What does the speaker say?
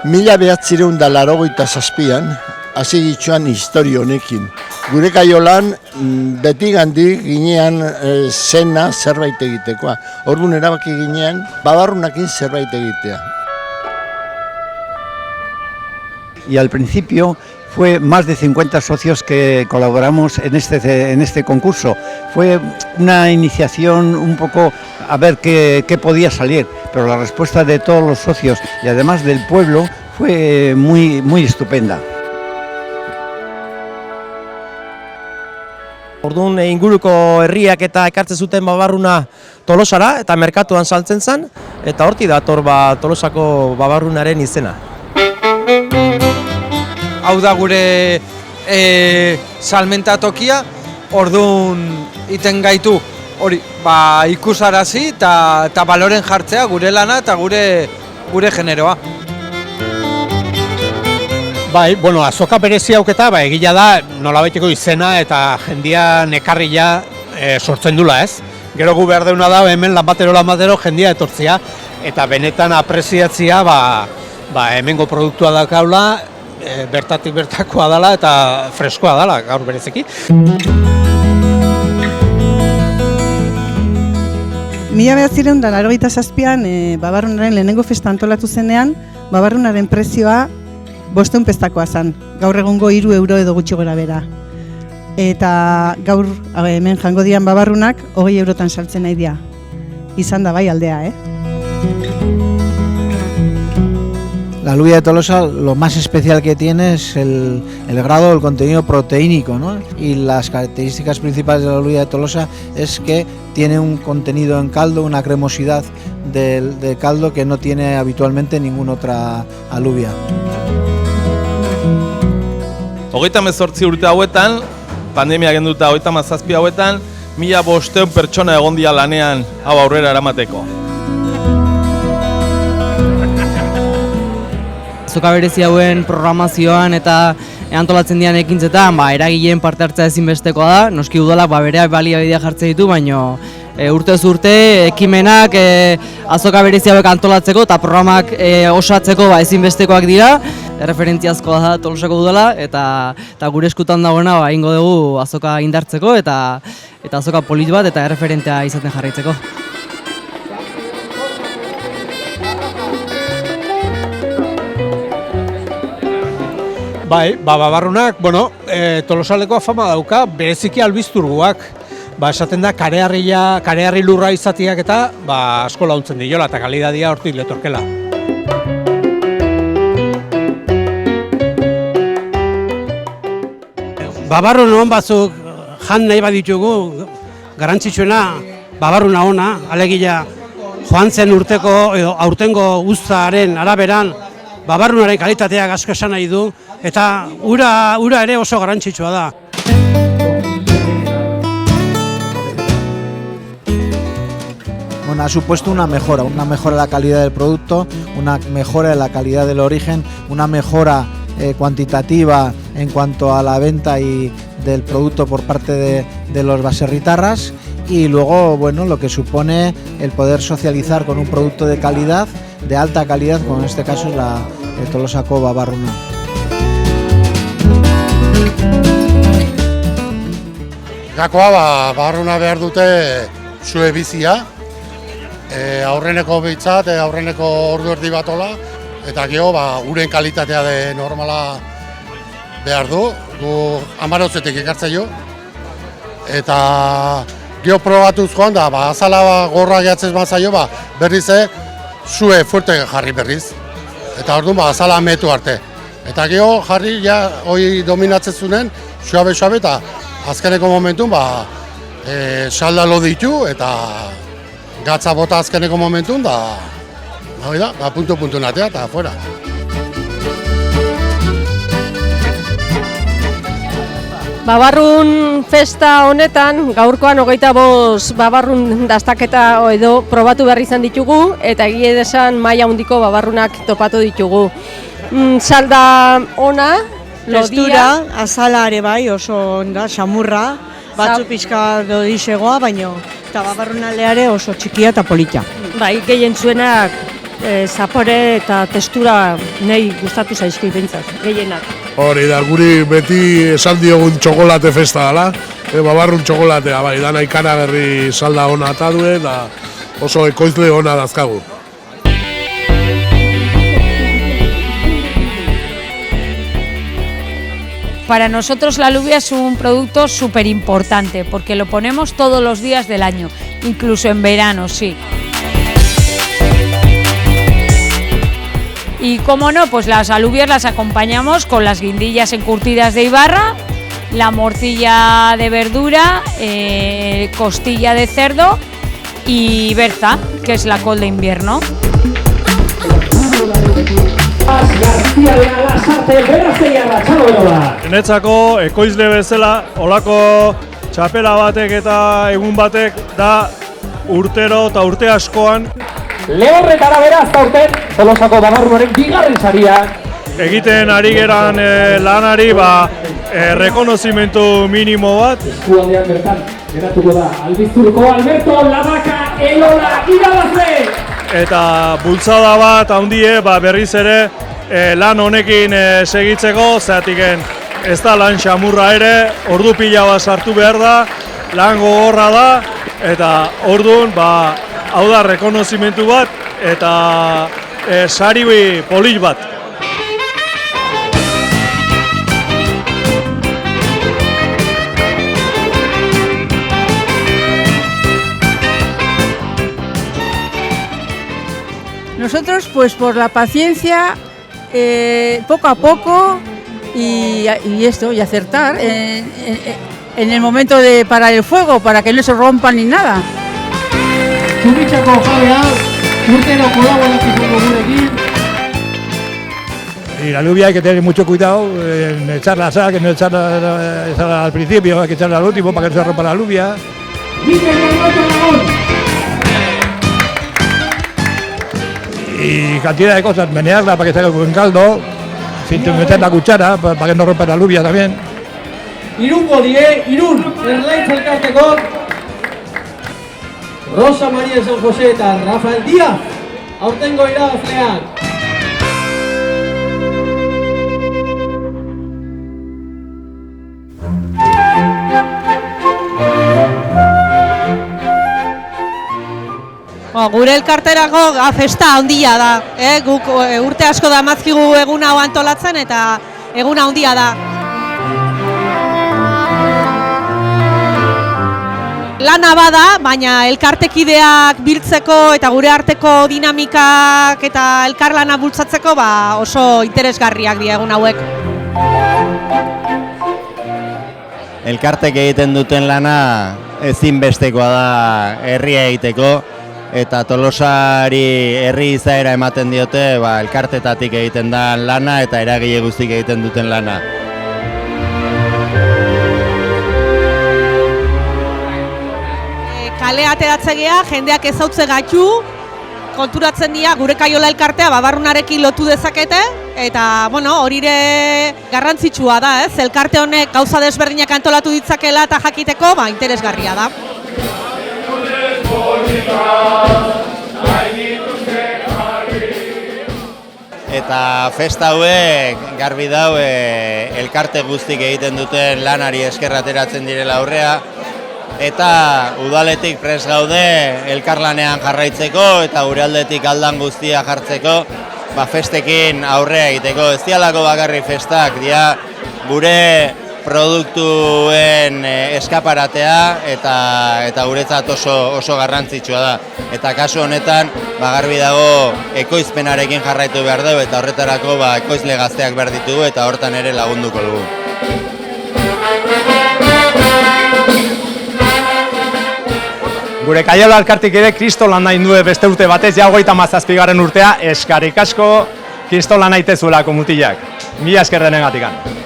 1987an hasi gitzuan historio honekin. Gure kaiolan beti gandik ginean zena zerbait egitekoa. Orduan erabaki ginean babarrunakin zerbait egitea. Y al principio fue más de 50 socios que colaboramos en este concurso. Fue una iniciación un poco a ver qué podía salir, pero la respuesta de todos los socios y además del pueblo fue muy estupenda. Orduan inguruko herriak eta ekartzen zuten babarruna Tolosara eta merkatuan saltzen zen, eta hortik dator Tolosako babarrunaren izena. Hau da gure salmenta tokia, orduan iten gaitu hori ikusarazi eta baloren jartzea gure lana eta gure generoa. Bai, azoka berezi hauketa, egila da nolabaiteko izena eta jendia nekarria sortzen dula, ez? Gero gu behar deuna da hemen lanbatero jendia etortzea eta benetan apreziatzea hemengo produktua daukaula, bertatik bertakoa dela eta freskoa dela gaur berezeki. Mila 1987an babarrunaren lehenengo festa antolatu zenean, babarrunaren prezioa 500 pestakoa zen, gaur egungo 3 euro edo gutxi gora bera. Eta gaur hemen jango dian babarrunak 20 eurotan saltzen nahi dira. Izan da bai aldea, La alubia de Tolosa, lo más especial que tiene es el grado del contenido proteínico, ¿no? Y las características principales de la alubia de Tolosa es que tiene un contenido en caldo, una cremosidad de caldo que no tiene habitualmente ninguna otra alubia. 38 urte hauetan, pandemia genduta 37 hauetan, 1500 pertsona egon dira lanean hau aurrera eramateko. Azoka berezi hauen programazioan eta antolatzen dian ekintzetan eragileen parte hartzea ezinbestekoa da. Noski udalak bereak baliabideak jartzen ditu, baina urtez urte ekimenak azoka berezi hauek antolatzeko eta programak osatzeko ezinbestekoak dira. Erreferentziazkoa da Tolosako udala eta gure eskutan dagoena egingo dugu azoka indartzeko eta azoka polit bat eta erreferentea izaten jarraitzeko. Bai, babarrunak, Tolosalekoa fama dauka, bereziki albizturguak. Esaten da, kareharri lurra izatiak eta asko launtzen diola eta kalidadia hortik letorkela. Babarrun hon batzuk jan nahi baditugu, garrantzitsuena babarruna ona, alegia joan zen urteko edo aurtengo uztaren araberan babarrunaren kalitateak asko esan nahi du eta ura ere oso garrantzitsua da. Bueno, ha supuesto una mejora de la calidad del producto, una mejora de la calidad del origen, una mejora cuantitativa en cuanto a la venta y del producto por parte de los baserritarras y luego, lo que supone el poder socializar con un producto de calidad, de alta calidad, como en este caso es la Tolosako babarruna. Gakoa babarruna behar dute zue bizia, aurreneko behitzat, aurreneko ordu erdi batola, eta gero uren kalitatea de normala behar du, gu 10 ekartzen jo, eta gero probatuz joan da, azala gorra gehatzez bazaio, berriz zue fuerte jarri berriz, eta orduan azala metu arte. Eta gero jarri, hoi dominatzen zuen, suabe eta azkeneko momentun, salda lo ditu, eta gatza bota azkeneko momentun, puntu natea eta afuera. Babarrun festa honetan, gaurkoan 25 babarrun dastaketa edo probatu behar izan ditugu, eta egia desan maila handiko babarrunak topatu ditugu. Salda ona, Textura, azala ere bai, oso onda, samurra, batzu pixka dodixegoa, baina eta babarrunaleare oso txikia eta polita. Bai, gehien zuenak zapore eta testura nahi gustatu zaizkit behintzat, gehienak. Hori da, guri beti esan diogun txokolate festa dela, babarrun txokolatea, bai, dana ikaragarri salda ona eta due, eta oso ekoizle ona dazkagu. Para nosotros la alubia es un producto súper importante porque lo ponemos todos los días del año, incluso en verano, sí. Y como no, pues las alubias las acompañamos con las guindillas encurtidas de Ibarra, la morcilla de verdura, costilla de cerdo y berza, que es la col de invierno. Netzako ekoizle bezala, olako txapela batek eta egun batek da urtero eta urte askoan. Lehorretara beraz aurten Tolosako babarruaren bigarren saria. Egiten ari geran lanari rekonozimentu minimo bat. Eskualdean bertan geratuko da Albizturko Alberto Labaka Elola irabazle. Eta bultzada bat handie berriz ere lan honekin segitzeko, zeratik ez da lan xamurra ere, ordu pila bat sartu behar da, lan gogorra da, eta orduan hau da rekonozimentu bat eta sari polit bat. Nosotros, pues por la paciencia, poco a poco y acertar en el momento de parar el fuego para que no se rompan ni nada. Zubitzako jabea, urtero kolaboratzeko gurekin. Y la alubia hay que tener mucho cuidado en echar la sal, que no echarla al principio, hay que echarla al último para que no se rompa la alubia. Y cantidad de cosas, menearla para que salga un buen caldo, sin meter la cuchara para que no rompa la alubia también. Irungo die, Irun, Erlaitz elkarteko Rosa María San José eta Rafael Díaz, aurtengo irabazleak. Gure elkarterako festa handia da, guk urte asko da mazkigu egun hau antolatzen eta egun handia da. Lana bada, baina elkartekideak biltzeko eta gure arteko dinamikak eta elkarlana bultzatzeko oso interesgarriak dira egun hauek. Elkartek egiten duten lana ezinbestekoa da herria egiteko. Eta Tolosari herri izaera ematen diote, elkartetatik egiten da lana eta eragile guztik egiten duten lana. Kale ateratzea, jendeak ezautze gaitu, konturatzen dira gure Kaiola elkartea babarrunarekin lotu dezakete, eta horire garrantzitsua da, elkarte honek gauza desberdinak antolatu ditzakela eta jakiteko, interesgarria da. Eta festa hauek garbi dau elkarte guztik egiten duten lanari eskerra ateratzen direla aurrea eta udaletik prest gaude elkarlanean jarraitzeko eta gure aldetik aldan guztia jartzeko festekin aurrea egiteko. Ez dialako bakarri festak, dira gure produktuen eskaparatea eta guretzat oso garrantzitsua da. Eta kasu honetan garbi dago ekoizpenarekin jarraitu behar dugu eta horretarako ekoizle gazteak behar ditugu eta hortan ere lagunduko dugu. Gure Kaiola elkartik ere kristolan nahi du beste urte batez, ja 37. urtea, eskarik asko kristolan naitezuelako mutilak. Mila esker denengatikan.